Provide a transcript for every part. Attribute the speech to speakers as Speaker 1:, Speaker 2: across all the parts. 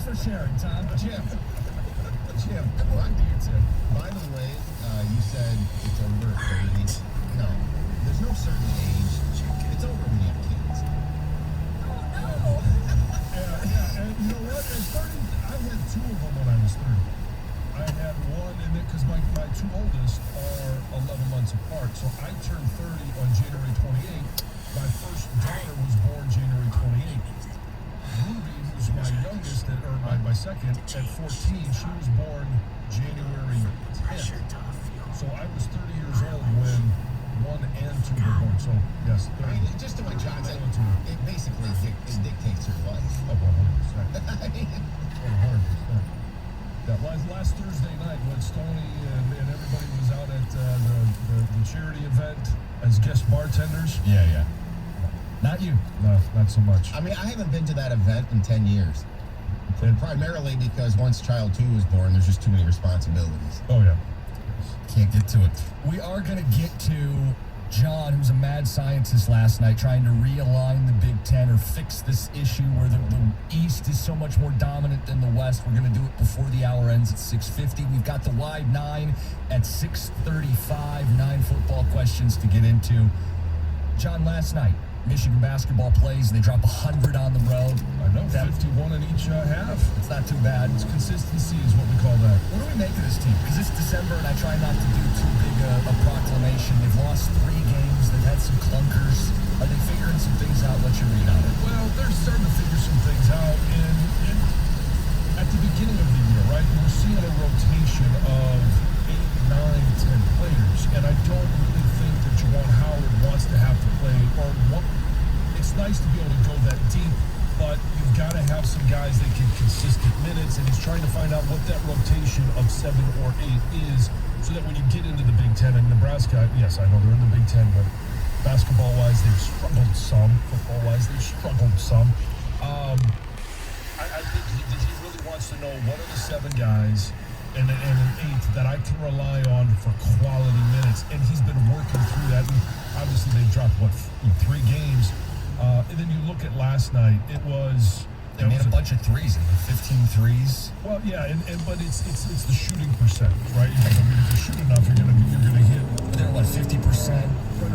Speaker 1: for sharing, Tom.
Speaker 2: Jim, on to you, Tim. By the way, you said it's over at 30. No, there's no certain age. It's over when you have kids.
Speaker 1: Yeah, and you know what? At 30, I had two of them when I was 30. I had one, and because my two oldest are 11 months apart, so I turned 30 on January 28th. My first daughter was born January 28th. Ruby, who's my youngest, or my second, at 14, she was born January 10th. So I was 30 years old when 1 and 2 were born. So, yes. 30.
Speaker 2: I mean, just to what John said, it basically dictates your life.
Speaker 1: Oh, 100%. 100%. That last Thursday night when Stoney and everybody was out at the charity event as guest bartenders.
Speaker 3: Yeah. Not you.
Speaker 1: No, not so much.
Speaker 2: I mean, I haven't been to that event in 10 years. Primarily because once child 2 was born, there's just too many responsibilities.
Speaker 1: Oh, yeah.
Speaker 3: Can't get to it. We are going to get to John, who's a mad scientist last night, trying to realign the Big Ten or fix this issue where the East is so much more dominant than the West. We're going to do it before the hour ends at 6:50. We've got the wide 9 at 6:35. 9 football questions to get into. John, last night, Michigan basketball plays. They drop 100 on the road.
Speaker 1: I know, 51 in each half.
Speaker 3: It's not too bad.
Speaker 1: It's consistency is what we call that.
Speaker 3: What do we make of this team? Because it's December, and I try not to do too big a proclamation. They've lost 3 games. They've had some clunkers. Are they figuring some things out? What's your read on it?
Speaker 1: Well, they're starting to figure some things out. And at the beginning of the year, right, we're seeing a rotation of 8, 9, 10 players. And I don't really think that Juwan Howard wants to have to play it's nice to be able to go that deep, but you've got to have some guys that get consistent minutes, and he's trying to find out what that rotation of 7 or 8 is, so that when you get into the Big Ten and Nebraska, yes, I know they're in the Big Ten, but basketball-wise, they've struggled some. Football-wise, they've struggled some. I think he really wants to know what are the 7 guys and an 8 that I can rely on for quality minutes, and he's been working through that. And obviously, they dropped 3 games. And then you look at last night, it was...
Speaker 3: They made a bunch of threes, 15 threes.
Speaker 1: Well, yeah, but it's the shooting percentage, right? I mean, if you shoot enough, you're gonna hit.
Speaker 3: They're 50%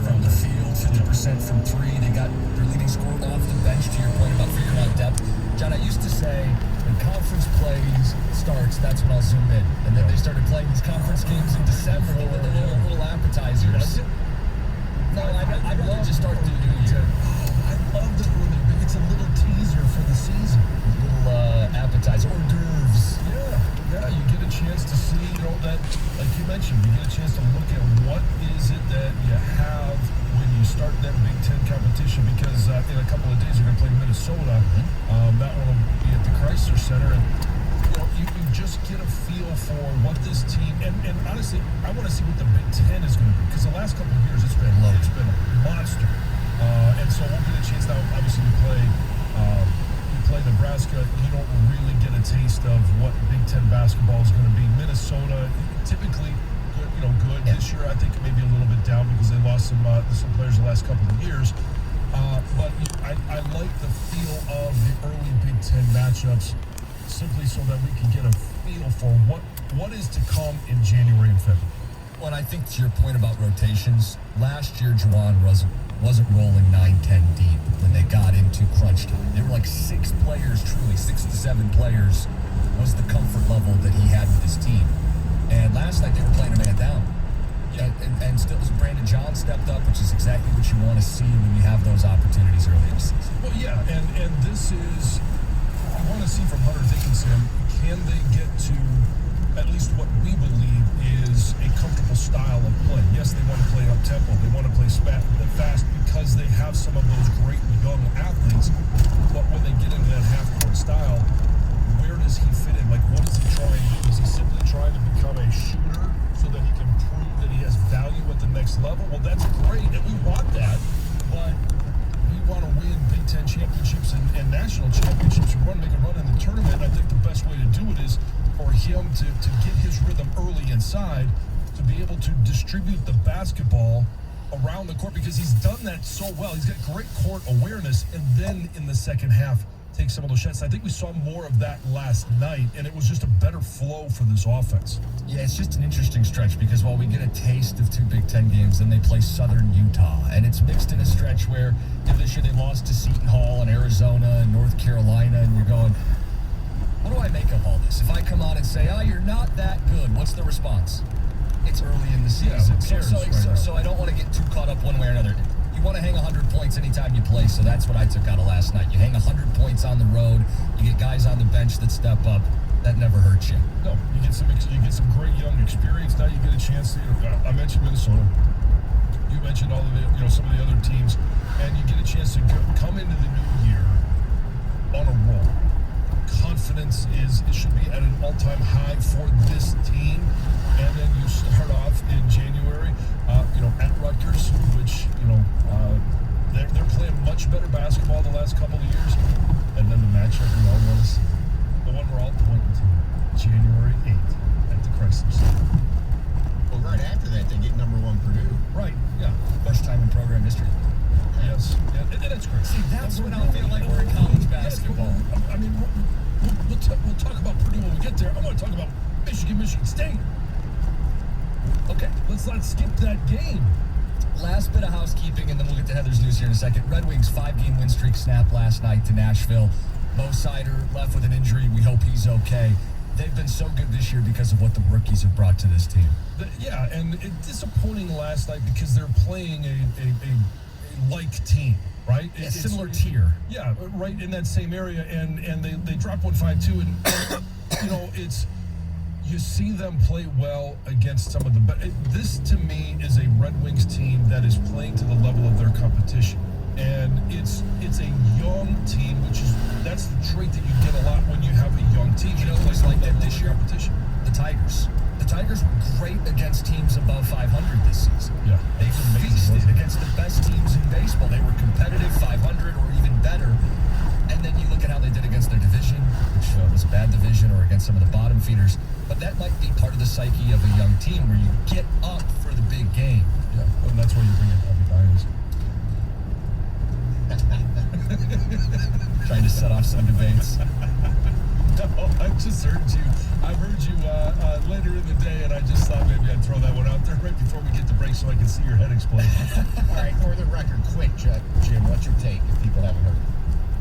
Speaker 3: from the field, 50% from 3. They got their leading scorer off the bench. To your point about figuring out depth, John, I used to say when conference plays starts, that's when I'll zoom in. And then they started playing these conference games in December. They were the little appetizers. No, I'd rather just start the new year.
Speaker 1: I love the early. It's a little teaser for the season.
Speaker 3: Little appetizer, hors d'oeuvres.
Speaker 1: Yeah, you get a chance to see, that, like you mentioned, you get a chance to look at what is it that you have when you start that Big Ten competition, because in a couple of days you're going to play Minnesota. That one will be at the Chrysler Center, and you just get a feel for what this team, and honestly, I want to see what the Big Ten is going to be, because the last couple of years it's been a monster. And so we'll get a chance now. Obviously, we play Nebraska. You don't really get a taste of what Big Ten basketball is going to be. Minnesota, typically good. Yeah. This year, I think maybe a little bit down because they lost some players the last couple of years. But I like the feel of the early Big Ten matchups, simply so that we can get a feel for what is to come in January and February.
Speaker 3: Well, and I think to your point about rotations, last year Juwan wasn't rolling 9-10 deep when they got into crunch time. They were 6 players, truly 6 to 7 players was the comfort level that he had with his team. And last night they were playing a man down. Yeah. And still, Brandon John stepped up, which is exactly what you want to see when you have those opportunities early in the season.
Speaker 1: Well, yeah, and this is, I want to see from Hunter Dickinson, can they get to at least what we believe is a comfortable style of play? Yes, they want to play up-tempo. They want to play fast because they have some of those great young athletes. But when they get into that half-court style, where does he fit in? What is he trying to do? Is he simply trying to become a shooter so that he can prove that he has value at the next level? Well, that's great, and we want that. But we want to win Big Ten championships and national championships. We want to make a run in the tournament. I think the best way to do it is for him to get his rhythm early inside, to be able to distribute the basketball around the court, because he's done that so well. He's got great court awareness, and then in the second half take some of those shots. I think we saw more of that last night, and it was just a better flow for this offense.
Speaker 3: Yeah, it's just an interesting stretch because while we get a taste of two Big Ten games, then they play Southern Utah, and it's mixed in a stretch where this year they lost to Seton Hall and Arizona and North Carolina, and you're going, what do I make of all this? If I come on and say, you're not that good, what's the response? It's early in the season.
Speaker 1: Who cares right now?
Speaker 3: So I don't want to get too caught up one way or another. You want to hang 100 points anytime you play, so that's what I took out of last night. You hang 100 points on the road, you get guys on the bench that step up. That never hurts you.
Speaker 1: No, you get some great young experience. Now you get a chance to, I mentioned Minnesota. You mentioned all of the, some of the other teams, and you get a chance to come into the new year on a roll. Confidence should be at an all-time high for this team, and then you start off in January, at Rutgers, which they're playing much better basketball the last couple of years, and then the matchup we all want to see, the one we're all pointing to, January 8th at the Chrysler Center.
Speaker 2: Well, right after that, they get number 1 Purdue.
Speaker 1: Right, yeah.
Speaker 3: First time in program history.
Speaker 1: Yes, and that's great.
Speaker 3: See, that's when I feel like we're in college basketball.
Speaker 1: Yes, I mean, we'll talk about Purdue when we get there. I want to talk about Michigan State. Okay, let's not skip that game.
Speaker 3: Last bit of housekeeping, and then we'll get to Heather's news here in a second. Red Wings 5-game win streak snapped last night to Nashville. Mo Sider left with an injury. We hope he's okay. They've been so good this year because of what the rookies have brought to this team.
Speaker 1: Yeah, and it's disappointing last night because they're playing a like team, right?
Speaker 3: Yeah, similar tier.
Speaker 1: Yeah, right in that same area, and they drop 1-5-2, and it's. You see them play well against some of the best. This, to me, is a Red Wings team that is playing to the level of their competition. And it's a young team, that's the trait that you get a lot when you have a young team.
Speaker 3: It was like that this year.
Speaker 1: Competition.
Speaker 3: The Tigers. The Tigers were great against teams above 500 this season.
Speaker 1: Yeah.
Speaker 3: They feasted against the best teams in baseball. They were competitive, 500 or even better. And then you look at how they did against their division, which was a bad division, or against some of the bottom feeders. But that might be part of the psyche of a young team where you get up for the big game.
Speaker 1: Yeah, and that's where you bring in Bobby Byers.
Speaker 3: Trying to set off some debates.
Speaker 1: No, I've heard you later in the day, and I just thought maybe I'd throw that one out there right before we get to break so I can see your head explode.
Speaker 2: All right, for the record, quick, Jim, what's your take if people haven't heard?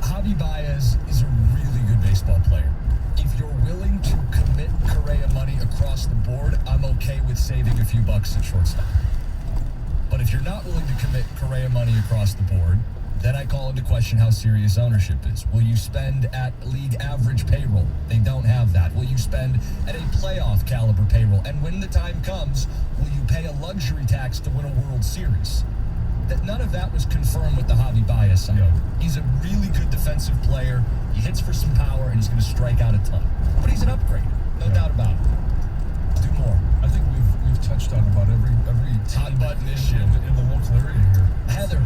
Speaker 3: Javi Baez is a really good baseball player. If you're willing to commit Correa money across the board, I'm okay with saving a few bucks at shortstop. But if you're not willing to commit Correa money across the board, then I call into question how serious ownership is. Will you spend at league average payroll? They don't have that. Will you spend at a playoff caliber payroll? And when the time comes, will you pay a luxury tax to win a World Series? That none of that was confirmed with the Javi Baez side.
Speaker 1: Yeah.
Speaker 3: He's a really good defensive player. He hits for some power, and he's going to strike out a ton. But he's an upgrade, no doubt about it. Do more.
Speaker 1: I think we've touched on about every
Speaker 3: hot button issue
Speaker 1: in the local area here.
Speaker 3: Heather.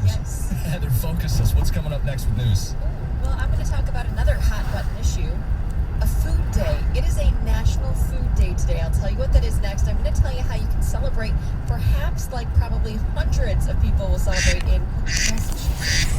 Speaker 4: Yes.
Speaker 3: Heather, focus us. What's coming up next with news?
Speaker 4: Well, I'm going to talk about another hot button issue, a food day. It is a National Food Day today. I'll tell you what that is next. I'm going to tell you how you can celebrate, perhaps like probably hundreds of people will celebrate in Massachusetts.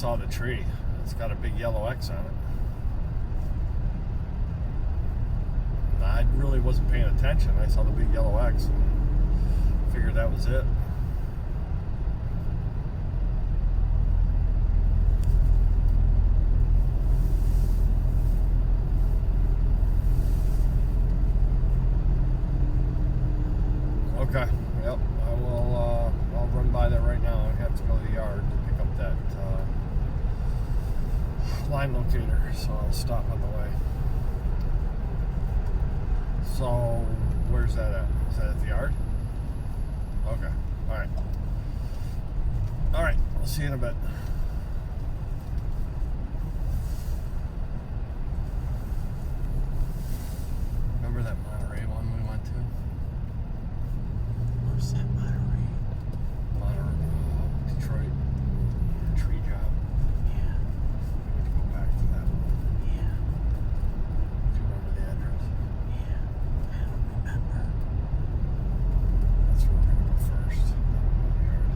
Speaker 5: saw the tree. It's got a big yellow X on it. And I really wasn't paying attention. I saw the big yellow X and figured that was it. Okay, yep, I will, I'll run by there right now. I have to go to the yard to pick up that line locator, so I'll stop on the way. So, where's that at? Is that at the yard? Okay, alright. Alright, I'll see you in a bit. Remember that Monterey one we went to?
Speaker 6: Where's that Monterey?
Speaker 5: Detroit tree job.
Speaker 6: Yeah,
Speaker 5: We need to go back to that one.
Speaker 6: yeah,
Speaker 5: Do you remember the address?
Speaker 6: yeah. I don't remember.
Speaker 5: That's where we're gonna go first. Then we'll go to the yard.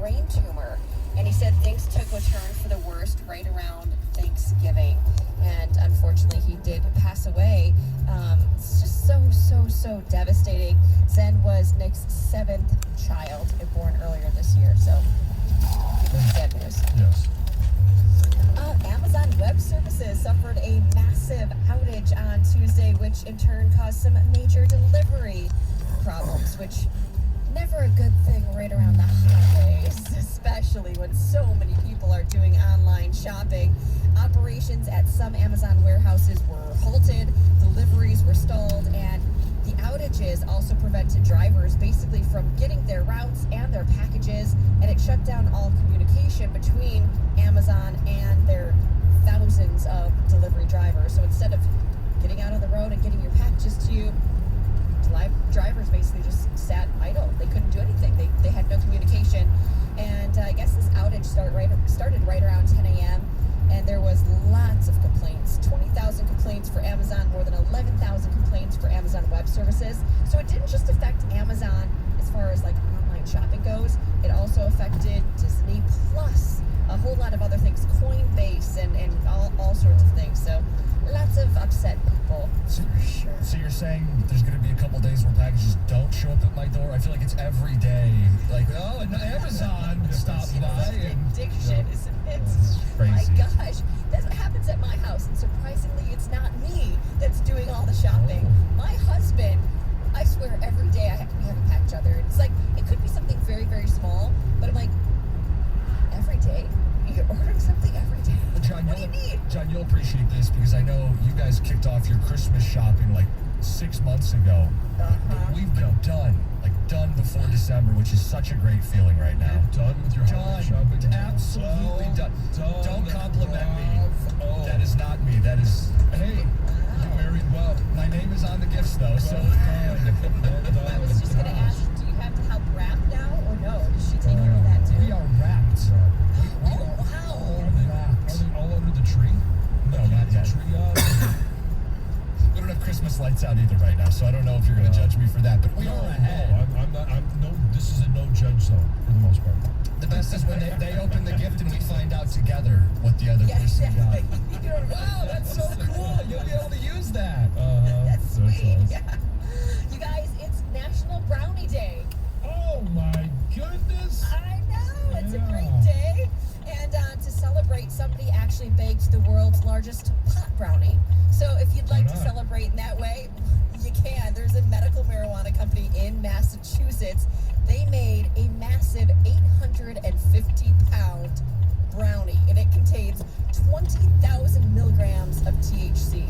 Speaker 4: brain tumor. And he said things took a turn for the worst right around Thanksgiving. And unfortunately, he did pass away. It's just so devastating. Zen was Nick's 7th child and born earlier this year. So, sad news.
Speaker 1: Yes.
Speaker 4: Amazon Web Services suffered a massive outage on Tuesday, which in turn caused some major delivery problems, which never a good thing right around the holidays, especially when so many people are doing online shopping. Operations at some Amazon warehouses were halted, deliveries were stalled, and the outages also prevented drivers basically from getting their routes and their packages, and it shut down all communication between Amazon and their thousands of delivery drivers. So instead of getting out on the road and getting your packages to you, drivers basically just sat idle. They couldn't do anything. They had no communication. And I guess this outage started right around 10 a.m. and there was lots of complaints. 20,000 complaints for Amazon, more than 11,000 complaints for Amazon Web Services. So it didn't just affect Amazon as far as like online shopping goes. It also affected Disney Plus, a whole lot of other things, Coinbase, and all sorts of things. So lots of upset people.
Speaker 3: So you're saying there's going to be a couple days where packages don't show up at my door? I feel like it's every day. Like, oh, and Amazon stopped by.
Speaker 4: It's an addiction, isn't it?
Speaker 3: Crazy.
Speaker 4: My gosh, that's what happens at my house. And surprisingly, it's not me that's doing all the shopping. My husband, I swear, every day we have a package out there. It's like, it could be something very, very small, but I'm like, every day? You're ordering something every day?
Speaker 3: Well, John,
Speaker 4: What do you need?
Speaker 3: John, you'll appreciate this because I know you guys kicked off your Christmas shopping like 6 months ago. We've been done before December, which is such a great feeling right now.
Speaker 1: Done with your holiday shopping?
Speaker 3: Absolutely done. Don't compliment me.
Speaker 1: Oh.
Speaker 3: That is not me. That is, hey,
Speaker 1: You married well.
Speaker 3: my name is on the gifts though, so.
Speaker 4: I was just going to ask, do you have to help wrap now or no? Does she take care of that too?
Speaker 3: We are wrapped.
Speaker 4: Oh, wow.
Speaker 1: Are they all under the tree?
Speaker 3: No, not yet.
Speaker 1: Tree out?
Speaker 3: We don't have Christmas lights out either right now, so I don't know if you're going to judge me for that, but we are ahead.
Speaker 1: I'm not. This is a no judge zone for the most part.
Speaker 3: The best is when they open the gift and we find out together what the other person got. Wow, that's so cool. You'll be able to use that.
Speaker 4: That's sweet.
Speaker 1: awesome.
Speaker 4: Yeah. You guys, it's National Brownie Day.
Speaker 1: Oh my goodness!
Speaker 4: I know, it's a
Speaker 1: Yeah.
Speaker 4: great day. And to celebrate, somebody actually baked the world's largest pot brownie. So if you'd like to
Speaker 1: not?
Speaker 4: celebrate in that way, you can. There's a medical marijuana company in Massachusetts. They made a massive 850-pound brownie, and it contains 20,000 milligrams of THC,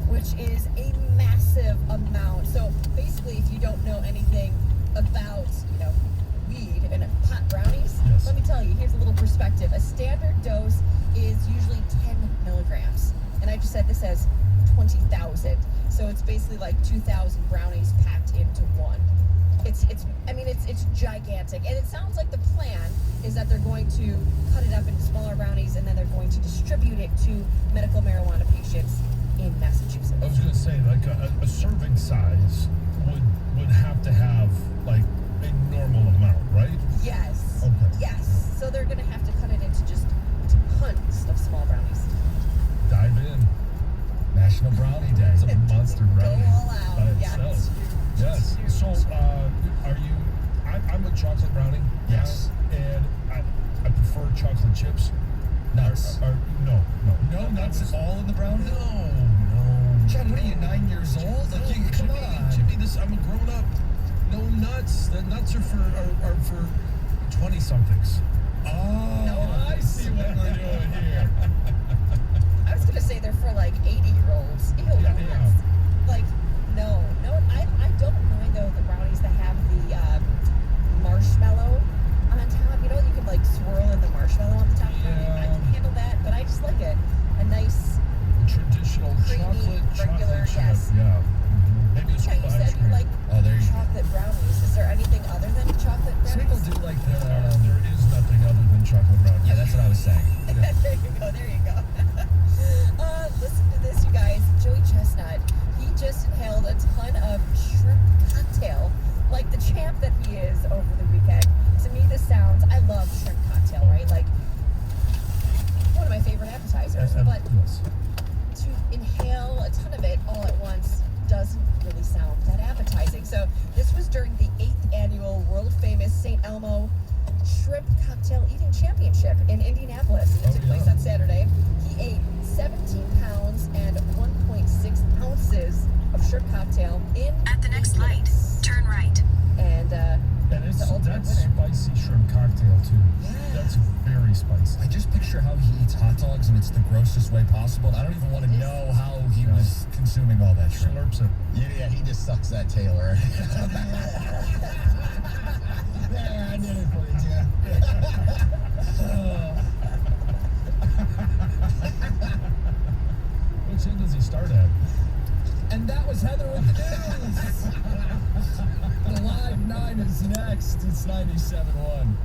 Speaker 4: which is a massive amount. So basically, if you don't know anything about, weed and pot brownies,
Speaker 1: Yes.
Speaker 4: let me tell you, here's a little perspective. A standard dose is usually 10 milligrams. And I just said this has 20,000. So it's basically like 2,000 brownies packed into one. It's gigantic. And it sounds like the plan is that they're going to cut it up into smaller brownies and then they're going to distribute it to medical marijuana patients in Massachusetts.
Speaker 1: I was gonna say like a serving size would have to have like a normal amount, right?
Speaker 4: Yes.
Speaker 1: Okay.
Speaker 4: Yes. So they're going to have to cut it into just tons of small brownies.
Speaker 1: Dive in.
Speaker 3: National Brownie Day.
Speaker 1: It's a monster
Speaker 4: Go
Speaker 1: brownie
Speaker 4: all out.
Speaker 1: by
Speaker 4: Yeah,
Speaker 1: itself.
Speaker 4: it's huge.
Speaker 1: Yes.
Speaker 4: It's
Speaker 1: So,
Speaker 4: huge.
Speaker 1: are you? I'm a chocolate brownie.
Speaker 3: Yes.
Speaker 1: And I prefer chocolate chips.
Speaker 3: Nuts.
Speaker 1: No.
Speaker 3: No nuts at all in the brownie?
Speaker 1: No.
Speaker 3: John, what are you, 9 years old? Like, you, come on.
Speaker 1: Jimmy, I'm a grown up. No nuts. The nuts are for 20-somethings.
Speaker 3: Oh, I see what we're doing here.
Speaker 4: I was going to say they're for like 80-year-olds. Ew,
Speaker 1: Yeah,
Speaker 4: nuts.
Speaker 1: yeah.
Speaker 4: Like, no. I don't mind though the brownies that have the marshmallow on top. You can like swirl in the marshmallow on the top.
Speaker 1: Yeah.
Speaker 4: I can handle that, but I just like it. A nice
Speaker 1: Traditional
Speaker 4: creamy, regular,
Speaker 1: chip.
Speaker 4: yes.
Speaker 1: Yeah. Maybe it's
Speaker 4: Yeah, you said you like
Speaker 3: Oh, there you go.
Speaker 4: chocolate brownies. Is there anything other than chocolate
Speaker 3: Some people
Speaker 4: brownies?
Speaker 3: do like the.
Speaker 1: There is nothing other than chocolate brownie.
Speaker 3: Yeah, that's what I was saying.
Speaker 4: There you go. Listen to this, you guys. Joey Chestnut, he just inhaled a ton of shrimp cocktail, like the champ that he is over the weekend. To me, this sounds, I love shrimp
Speaker 1: Yes.
Speaker 4: To inhale a ton of it all at once doesn't really sound that appetizing. So this was during the 8th annual world-famous St. Elmo Shrimp Cocktail Eating Championship in Indianapolis. It took place on Saturday. He ate 17 pounds and 1.6 ounces of shrimp cocktail in
Speaker 7: At the next
Speaker 4: 8
Speaker 7: light,
Speaker 4: minutes.
Speaker 7: turn right.
Speaker 4: And
Speaker 1: And
Speaker 4: the ultimate
Speaker 1: that's
Speaker 4: winner.
Speaker 1: spicy shrimp cocktail too.
Speaker 4: Yeah.
Speaker 1: That's very spicy.
Speaker 3: I just picture how he eats hot dogs, and it's the grossest way possible. I don't even want to know how he was consuming all that shrimp.
Speaker 1: Slurps it.
Speaker 2: Yeah, he just sucks that Taylor. There, I did it for you, Jeff.
Speaker 1: Which end does he start at?
Speaker 3: And that was Heather with the news. The Live 9 is next. It's 97.1.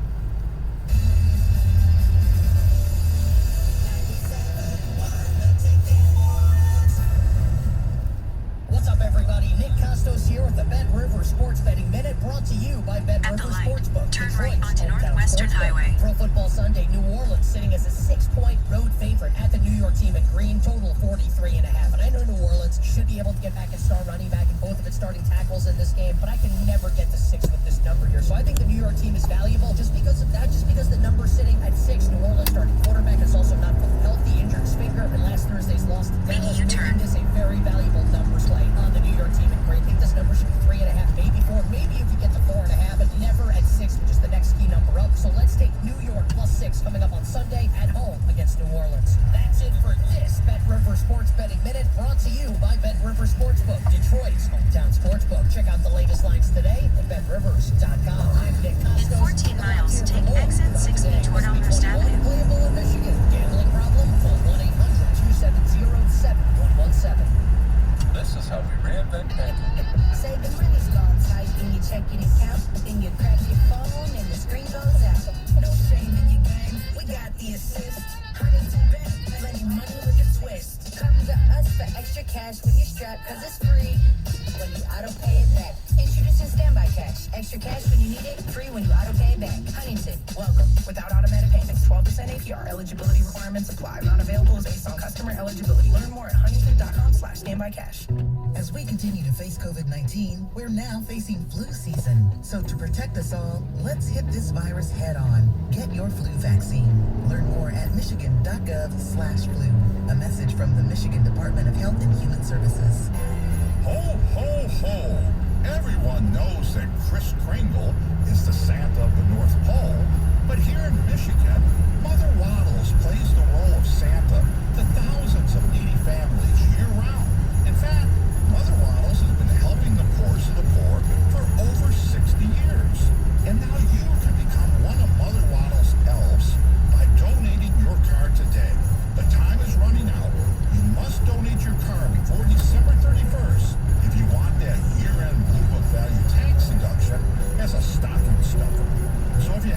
Speaker 8: What's up, everybody? Nick Costos here with the Bet River Sports Betting Minute, brought to you by Bet
Speaker 7: At the
Speaker 8: River
Speaker 7: light,
Speaker 8: Sportsbook.
Speaker 7: turn
Speaker 8: Detroit's
Speaker 7: right onto
Speaker 8: hometown
Speaker 7: Northwestern
Speaker 8: sportsbook.
Speaker 7: Highway.
Speaker 8: Pro Football Sunday, New Orleans sitting as a 6-point road favorite at the New York team at Green, total 43.5. And I know New Orleans should be able to get back a star running back and both of its starting tackles in this game, but I can never get to 6 with this number here. So I think the New York team is valuable just because of that, just because the number's sitting at 6. New Orleans starting quarterback is also not healthy, injured Finger, and last Thursday's loss to Dallas, making this a very valuable numbers play on the New York team at Green. I think this number should be 3.5, maybe 4. Maybe you could get to 4.5, but never at 6, which is the next key number up. So let's take New York plus 6 coming up on Sunday at home against New Orleans. That's it for this Bet River Sports Betting Minute, brought to you by Bet River Sportsbook, Detroit's hometown sportsbook. Check out the latest lines today at BetRivers.com. I'm Nick Costos.
Speaker 7: In 14 miles, take exit 60 toward Elmhurst Avenue.
Speaker 8: Playable in Michigan. Gambling problem? Call 1-800-270-7117.
Speaker 9: This is how we reinvent banking.
Speaker 10: Say the money's gone tight in your checking account, then you crack your phone and the screen goes out. No shame in your game, we got the assist. Huntington Bank, plenty money with a twist. Come to us for extra cash when you're strapped, cause it's free when you auto pay it back. Introducing Standby Cash. Extra cash when you need it, free when you auto pay it back. Huntington, welcome. Without automatic payments, 12% APR. Eligibility requirements apply. Not available is based on customer eligibility. Learn more at huntington.com/standbycash.
Speaker 11: As we continue to face COVID-19, we're now facing flu season. So to protect us all, let's hit this virus head on. Get your flu vaccine. Learn more at michigan.gov/flu. A message from the Michigan Department of Health and Human Services.
Speaker 12: Ho, ho, ho! Everyone knows that Kris Kringle is the Santa of the North Pole, but here in Michigan, Mother Waddles plays the role of Santa to thousands of needy families year-round. In fact, Mother Waddles has been helping the poorest of the poor for over 60 years. And now you can become one of Mother Waddles' elves by donating your card today. The time is running out. You must donate your card before December 31st if you want that year-end Blue Book value tax deduction as a stocking stuffer. So if you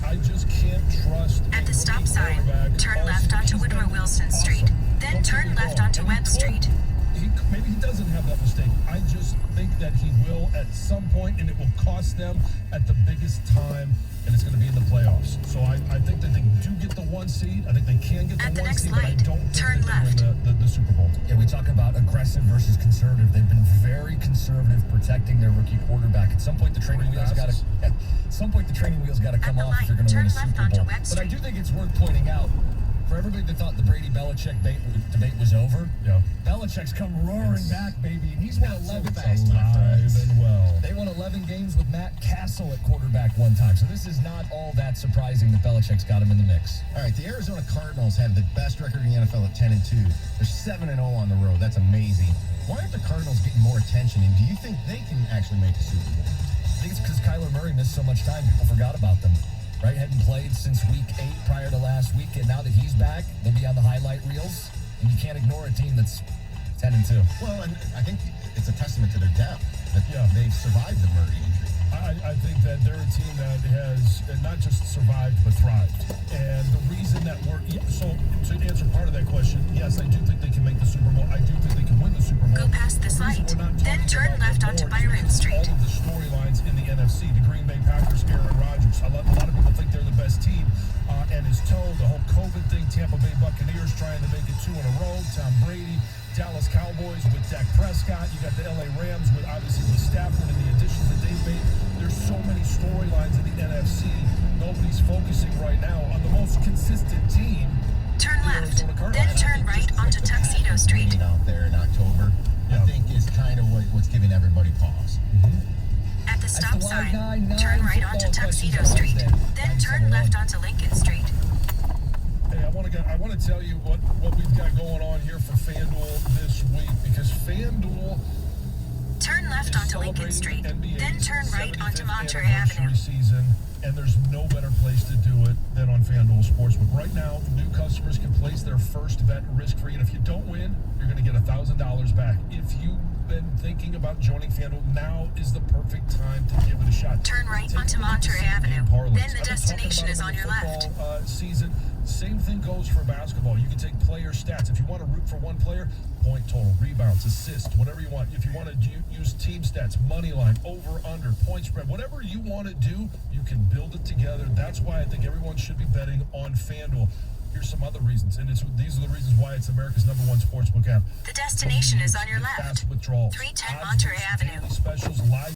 Speaker 1: I just can't trust.
Speaker 7: At the stop sign, turn left onto Woodrow Wilson Street. Then turn left onto Webb Street.
Speaker 1: Maybe he doesn't have that mistake. I just think that he will at some point, and it will cost them at the biggest time, and it's going to be in the playoffs. So I think that they do get the 1 seed. I think they can get the 1 seed, but I don't think
Speaker 7: turn
Speaker 1: they
Speaker 7: left.
Speaker 1: can win the Super Bowl.
Speaker 3: Yeah, we talk about aggressive versus conservative. They've been very conservative protecting their rookie quarterback. At some point, the training wheels got to. At some point, the training wheels got to come off if you're going to win a Super Bowl. But I do think it's worth pointing out, for everybody that thought the Brady-Belichick debate was over, Belichick's come roaring back, baby, and he's won 11 games.
Speaker 1: Alive and well.
Speaker 3: They won 11 games with Matt Castle at quarterback one time, so this is not all that surprising that Belichick's got him in the mix.
Speaker 2: All right, the Arizona Cardinals have the best record in the NFL at 10-2. They're 7-0 on the road. That's amazing. Why aren't the Cardinals getting more attention, and do you think they can actually make a Super Bowl?
Speaker 3: I think it's because Kyler Murray missed so much time, people forgot about them. Right, hadn't played since week 8 prior to last week, and now that he's back, they'll be on the highlight reels, and you can't ignore a team that's 10-2.
Speaker 2: Well, and I think it's a testament to their depth that they've survived the Murray injury.
Speaker 1: I think that they're a team that has not just survived, but thrived. And the reason that so to answer part of that question, yes, I do think they can make the Super Bowl. I do think they can win the Super Bowl.
Speaker 7: Go past this light, then turn left onto Byron Street.
Speaker 1: All of the storylines in the NFC, the Green Bay Packers, Aaron Rodgers. A lot of people think they're the best team. And his toe, the whole COVID thing, Tampa Bay Buccaneers trying to make it 2 in a row, Tom Brady, Dallas Cowboys with Dak Prescott. You got the LA Rams with obviously with Stafford and the additions that they've made. There's so many storylines in the NFC. Nobody's focusing right now on the most consistent team.
Speaker 7: Turn left, then turn right onto Tuxedo Street.
Speaker 2: Out there in October, I think is kind of what's giving everybody pause.
Speaker 7: At the stop sign, turn right onto Tuxedo Street. Then turn left onto Lincoln Street.
Speaker 1: Hey, I want to tell you what we've got going on here for FanDuel this week, because FanDuel
Speaker 7: turn left onto Lincoln Street, then turn right onto Monterey Avenue.
Speaker 1: Season, and there's no better place to do it than on FanDuel Sportsbook. Right now, new customers can place their first bet risk-free, and if you don't win, you're going to get $1,000 back. If you've been thinking about joining FanDuel, now is the perfect time to give it a shot.
Speaker 7: Turn right onto Monterey Avenue, then the destination is on your left.
Speaker 1: Season, same thing goes for basketball. You can take player stats. If you want to root for one player, point total, rebounds, assists, whatever you want. If you want to use team stats, money line, over, under, point spread, whatever you want to do, you can build it together. That's why I think everyone should be betting on FanDuel. Here's some other reasons, and these are the reasons why it's America's #1 sportsbook app.
Speaker 7: The destination is on your left.
Speaker 1: Fast withdrawals,
Speaker 7: 310 Monterey Avenue.
Speaker 1: specials, live